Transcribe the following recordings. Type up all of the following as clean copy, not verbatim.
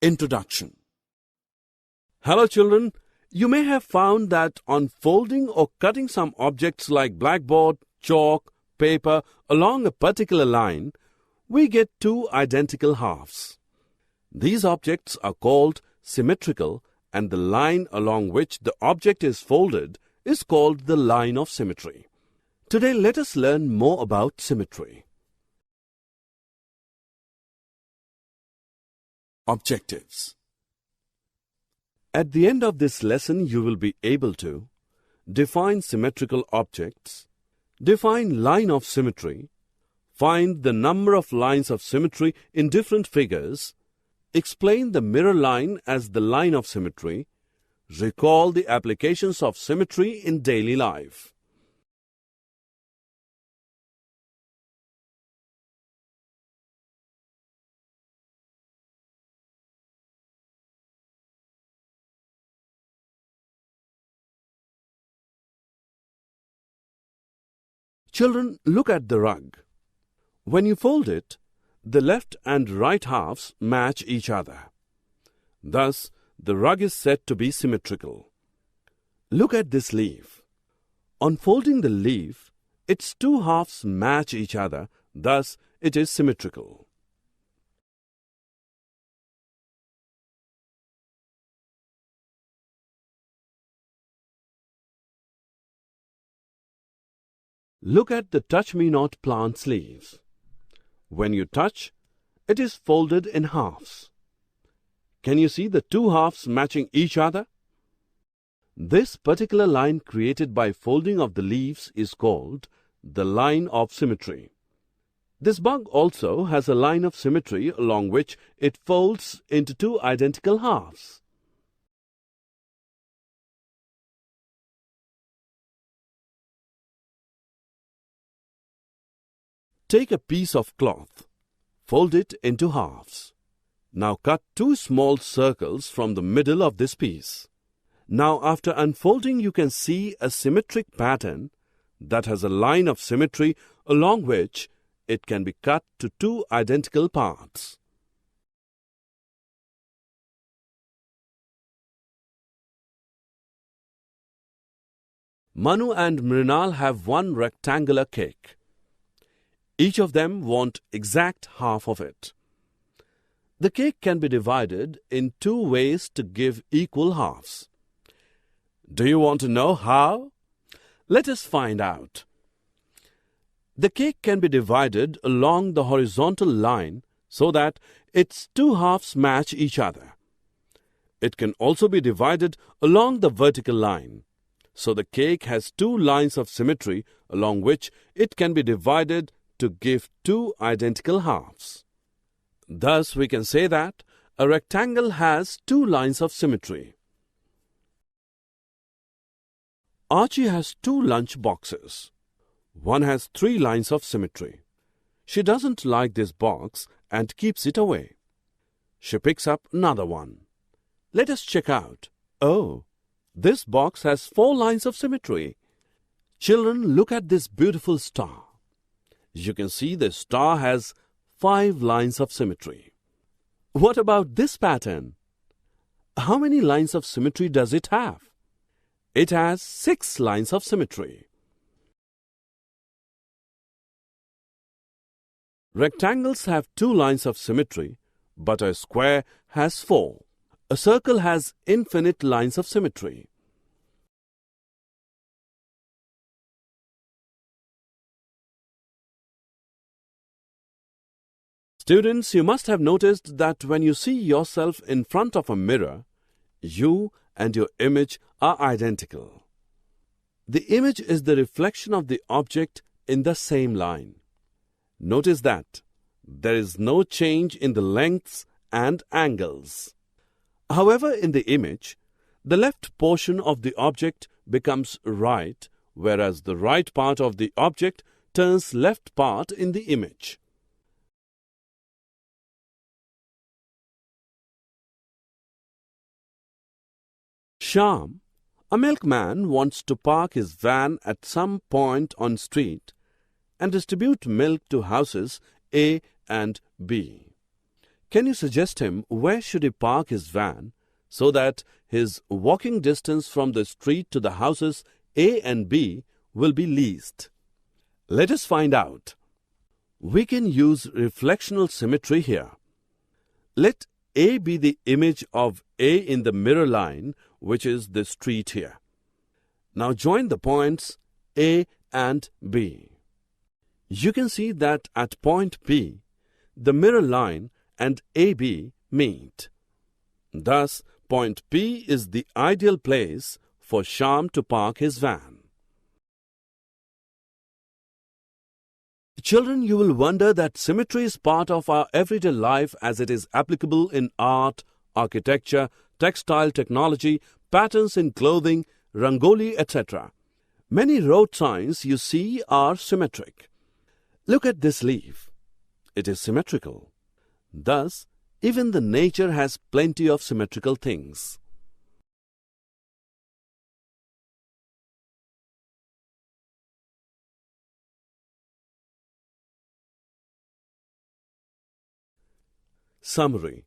Introduction. Hello children, you may have found that on folding or cutting some objects like blackboard, chalk, paper along a particular line, we get two identical halves. These objects are called symmetrical, and the line along which the object is folded is called the line of symmetry. Today let us learn more about symmetry. Objectives. At the end of this lesson, you will be able to define symmetrical objects, define line of symmetry, find the number of lines of symmetry in different figures, explain the mirror line as the line of symmetry, recall the applications of symmetry in daily life. Children, look at the rug. When you fold it, the left and right halves match each other. Thus, the rug is said to be symmetrical. Look at this leaf. On folding the leaf, its two halves match each other, thus it is symmetrical. Look at the touch-me-not plant's leaves. When you touch, it is folded in halves. Can you see the two halves matching each other? This particular line created by folding of the leaves is called the line of symmetry. This bug also has a line of symmetry along which it folds into two identical halves. Take a piece of cloth, fold it into halves. Now cut two small circles from the middle of this piece. Now after unfolding you can see a symmetric pattern that has a line of symmetry along which it can be cut to two identical parts. Manu and Mrinal have one rectangular cake. Each of them want exact half of it. The cake can be divided in two ways to give equal halves. Do you want to know how? Let us find out. The cake can be divided along the horizontal line so that its two halves match each other. It can also be divided along the vertical line. So the cake has two lines of symmetry along which it can be divided to give two identical halves. Thus, we can say that a rectangle has two lines of symmetry. Archie has two lunch boxes. One has three lines of symmetry. She doesn't like this box and keeps it away. She picks up another one. Let us check out. Oh, this box has four lines of symmetry. Children, look at this beautiful star. You can see the star has 5 lines of symmetry. What about this pattern? How many lines of symmetry does it have? It has 6 lines of symmetry. Rectangles have 2 lines of symmetry, but a square has 4. A circle has infinite lines of symmetry. Students, you must have noticed that when you see yourself in front of a mirror, you and your image are identical. The image is the reflection of the object in the same line. Notice that there is no change in the lengths and angles. However, in the image, the left portion of the object becomes right, whereas the right part of the object turns left part in the image. Shyam, a milkman, wants to park his van at some point on street and distribute milk to houses A and B. Can you suggest him where should he park his van so that his walking distance from the street to the houses A and B will be least? Let us find out. We can use reflectional symmetry here. Let A be the image of A in the mirror line, which is the street here. Now join the points A and B. You can see that at point B, the mirror line and AB meet. Thus, point P is the ideal place for Shyam to park his van. Children, you will wonder that symmetry is part of our everyday life as it is applicable in art, architecture, textile technology, patterns in clothing, rangoli, etc. Many road signs you see are symmetric. Look at this leaf. It is symmetrical. Thus, even the nature has plenty of symmetrical things. Summary.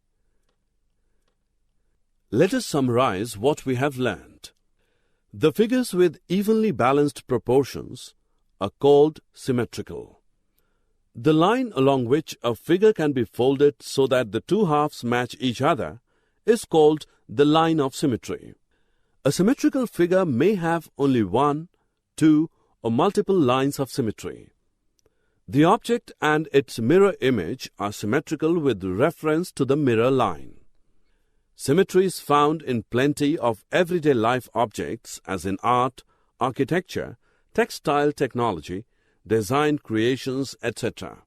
Let us summarize what we have learned. The figures with evenly balanced proportions are called symmetrical. The line along which a figure can be folded so that the two halves match each other is called the line of symmetry. A symmetrical figure may have only one, two, or multiple lines of symmetry. The object and its mirror image are symmetrical with reference to the mirror line. Symmetry is found in plenty of everyday life objects as in art, architecture, textile technology, design creations, etc.